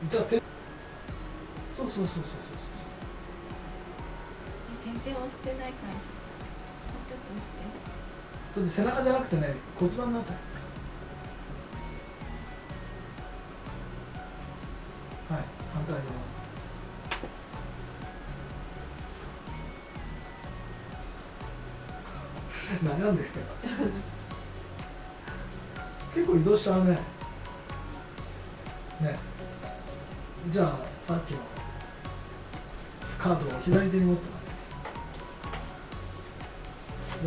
じゃあそうそうそうそうそう。全然押してない感じ。もうちょっと押して。それで背中じゃなくてね、骨盤のあたり。はい、反対側。悩んでるけど結構移動しちゃうね。ね、じゃあさっきのカードを左手に持ってもらってます。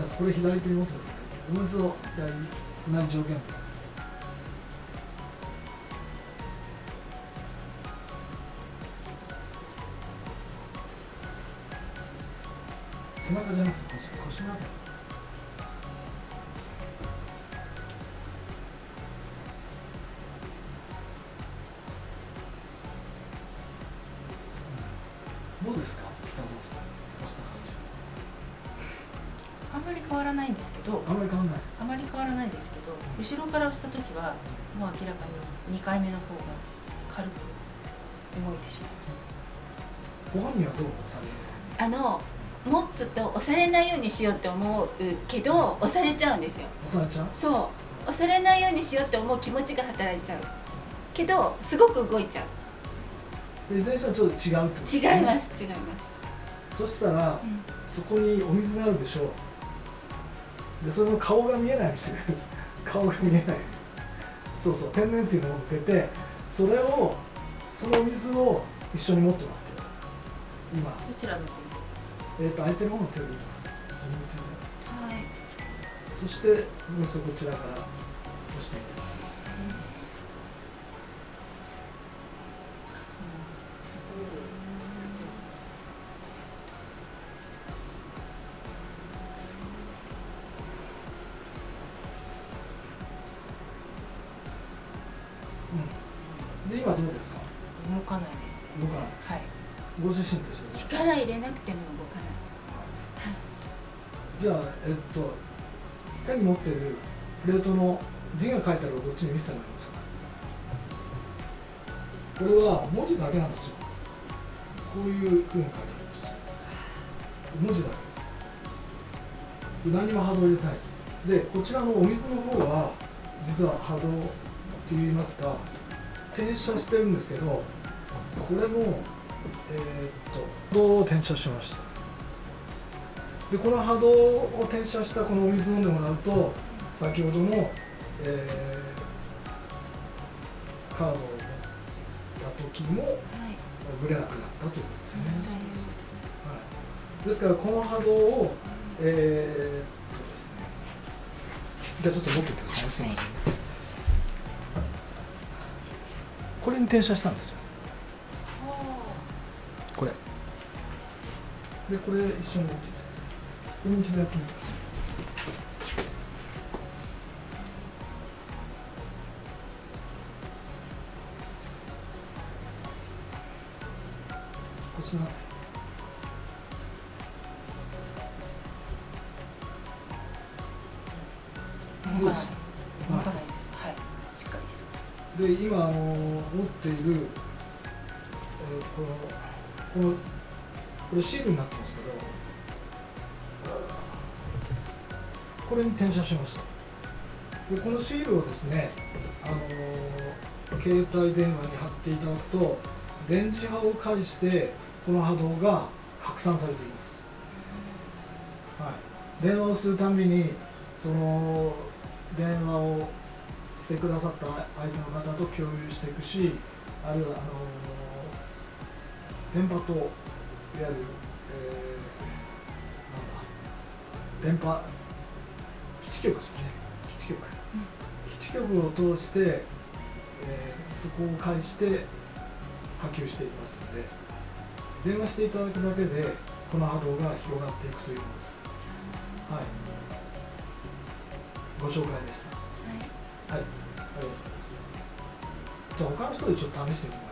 じゃあこれ左手に持ってますね。もう一度同じ条件で。背中じゃなくて腰のあたり。どうですか、北澤さん、押した感じ。あんまり変わらないんですけど、あんまり変わらない。あまり変わらないですけど、後ろから押した時はもう明らかに2回目の方が軽く動いてしまいました。ご本人はどうされる？持つと押されないようにしようって思うけど押されちゃうんですよ。押されちゃう？そう、押されないようにしようって思う気持ちが働いちゃうけどすごく動いちゃう。いずれにしてもちょっと違うってことですね。違います、違います。そしたら、そこにお水があるでしょう。でその顔が見えないんですよ顔が見えない。そうそう、天然水の方を向けて、そのお水を一緒に持ってもらってる。今どちらの方？相手の方の手でいいかな。はい。そしてもう一度こちらから押してみてください。で今どうですか？動かないです。動かない。はい。ご自身として力入れなくても動かない。じゃあ手に持ってるプレートの字が書いてあるこっちに見せてもらえますか？これは文字だけなんですよ。こういうふうに書いてあります。文字だけです。何にも波動入れてないです。でこちらのお水の方は実は波動といいますか転写してるんですけど、これも波動を転写しました。でこの波動を転写したこのお水飲んでもらうと、先ほどの、カードを持った時もぶれなくなったということですね。そうです、そうです。はい、ですからこの波動をですね、じゃあちょっと持ってってください。すみません。これに転写したんですよ。これ。でこれ一緒に持っていってください。これも一度やってみてください。腰のあたり。動かないです。はい、しっかりしてます。で今持っている、これシールになってますけど、これに転写しました。でこのシールをですね、携帯電話に貼っていただくと電磁波を介してこの波動が拡散されています。はい、電話をするたんびにその電話をしてくださった相手の方と共有していくし、あるいは電波といわゆる、電波基地局ですね。基地局を通して、そこを介して波及していきますので、電話していただくだけでこの波動が広がっていくというものです。はい、ご紹介でした。はい、ありがとうございます。じゃあ他の人でちょっと試してみてください。